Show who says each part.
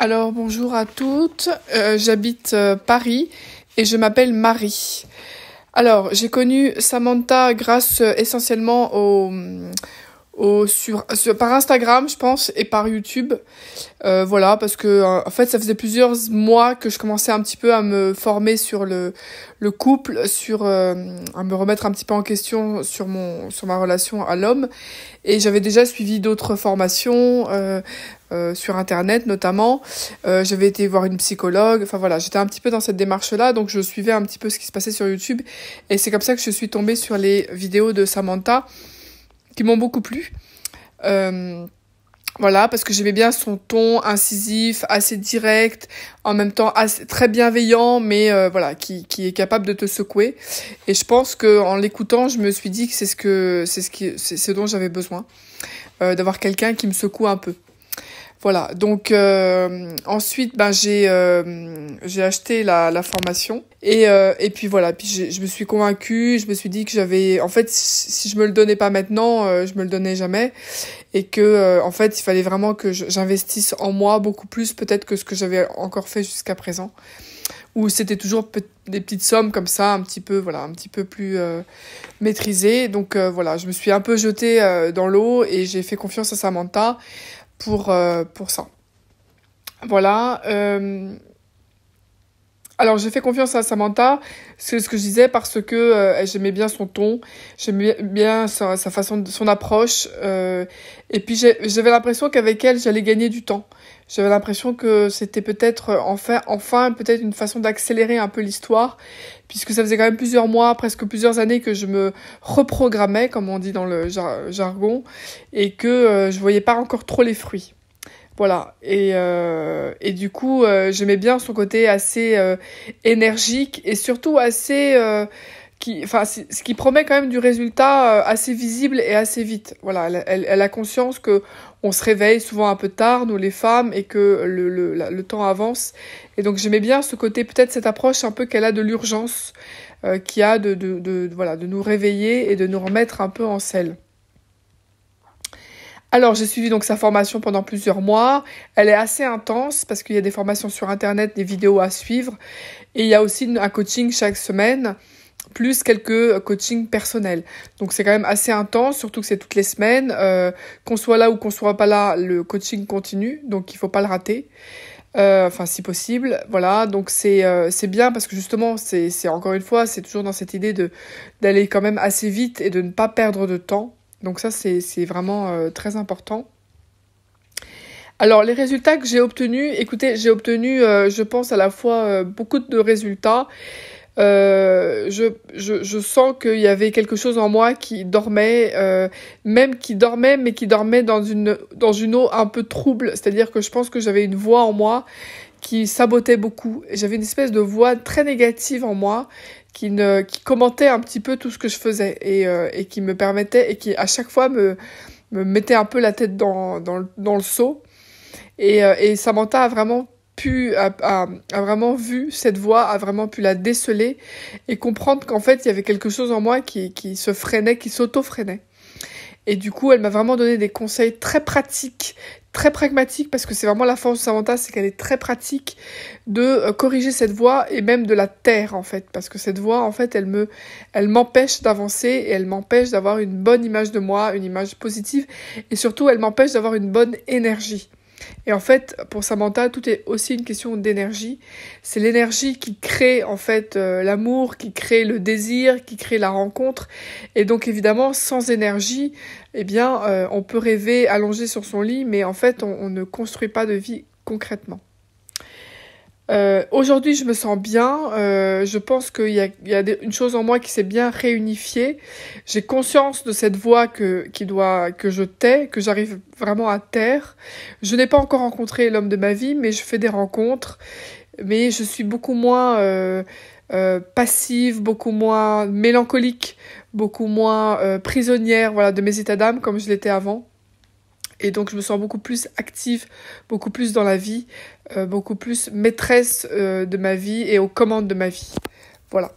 Speaker 1: Alors bonjour à toutes, j'habite Paris et je m'appelle Marie. Alors j'ai connu Samantha grâce essentiellement par Instagram je pense et par YouTube. Voilà parce que en fait ça faisait plusieurs mois que je commençais un petit peu à me former sur le couple, à me remettre un petit peu en question sur ma relation à l'homme, et j'avais déjà suivi d'autres formations sur internet notamment. J'avais été voir une psychologue, enfin voilà, j'étais un petit peu dans cette démarche-là, donc je suivais un petit peu ce qui se passait sur YouTube, et c'est comme ça que je suis tombée sur les vidéos de Samantha qui m'ont beaucoup plu. Voilà, parce que j'aimais bien son ton incisif, assez direct, en même temps très bienveillant, mais voilà, qui est capable de te secouer. Et je pense que en l'écoutant, je me suis dit que c'est ce dont j'avais besoin, d'avoir quelqu'un qui me secoue un peu. Voilà, donc ensuite j'ai acheté la formation et puis voilà, puis je me suis convaincue, je me suis dit que en fait si je me le donnais pas maintenant, je me le donnais jamais, et que en fait il fallait vraiment que j'investisse en moi beaucoup plus peut-être que ce que j'avais encore fait jusqu'à présent, où c'était toujours des petites sommes comme ça, un petit peu plus maîtrisées. Donc voilà, je me suis un peu jetée dans l'eau et j'ai fait confiance à Samantha pour ça. Voilà. Alors j'ai fait confiance à Samantha, c'est ce que je disais, parce que j'aimais bien son ton, j'aimais bien sa façon, son approche, et puis j'avais l'impression qu'avec elle j'allais gagner du temps. J'avais l'impression que c'était peut-être enfin peut-être une façon d'accélérer un peu l'histoire, puisque ça faisait quand même plusieurs mois, presque plusieurs années que je me reprogrammais, comme on dit dans le jargon, et que je voyais pas encore trop les fruits. Voilà, et du coup j'aimais bien son côté assez énergique, et surtout assez ce qui promet quand même du résultat assez visible et assez vite. Voilà, elle a conscience que on se réveille souvent un peu tard, nous les femmes, et que le temps avance, et donc j'aimais bien ce côté, peut-être cette approche un peu qu'elle a de l'urgence, qui a de nous réveiller et de nous remettre un peu en selle. Alors, j'ai suivi donc sa formation pendant plusieurs mois. Elle est assez intense parce qu'il y a des formations sur Internet, des vidéos à suivre. Et il y a aussi un coaching chaque semaine, plus quelques coachings personnels. Donc, c'est quand même assez intense, surtout que c'est toutes les semaines. Qu'on soit là ou qu'on soit pas là, le coaching continue. Donc, il faut pas le rater. Si possible. Voilà, donc c'est bien parce que justement, c'est encore une fois, c'est toujours dans cette idée d'aller quand même assez vite et de ne pas perdre de temps. Donc ça, c'est vraiment très important. Alors, les résultats que j'ai obtenus, écoutez, je pense, à la fois beaucoup de résultats. Je sens qu'il y avait quelque chose en moi qui dormait, mais qui dormait dans une eau un peu trouble. C'est-à-dire que je pense que j'avais une voix en moi qui sabotait beaucoup. J'avais une espèce de voix très négative en moi qui commentait un petit peu tout ce que je faisais, et qui me permettait, et qui à chaque fois me mettait un peu la tête dans le seau. Et Samantha a vraiment vraiment vu cette voix, a vraiment pu la déceler et comprendre qu'en fait il y avait quelque chose en moi qui se freinait, qui s'auto-freinait. Et du coup, elle m'a vraiment donné des conseils très pratiques, très pragmatiques, parce que c'est vraiment la force de Samantha, c'est qu'elle est très pratique, de corriger cette voix et même de la taire, en fait. Parce que cette voix, en fait, elle m'empêche d'avancer, et elle m'empêche d'avoir une bonne image de moi, une image positive, et surtout, elle m'empêche d'avoir une bonne énergie. Et en fait, pour Samantha, tout est aussi une question d'énergie. C'est l'énergie qui crée en fait l'amour, qui crée le désir, qui crée la rencontre. Et donc évidemment, sans énergie, eh bien, on peut rêver allongé sur son lit, mais en fait, on ne construit pas de vie concrètement. Aujourd'hui, je me sens bien. Je pense qu'il y a une chose en moi qui s'est bien réunifiée. J'ai conscience de cette voix que je tais, que j'arrive vraiment à taire. Je n'ai pas encore rencontré l'homme de ma vie, mais je fais des rencontres. Mais je suis beaucoup moins passive, beaucoup moins mélancolique, beaucoup moins prisonnière, voilà, de mes états d'âme comme je l'étais avant. Et donc, je me sens beaucoup plus active, beaucoup plus dans la vie, beaucoup plus maîtresse de ma vie et aux commandes de ma vie. Voilà.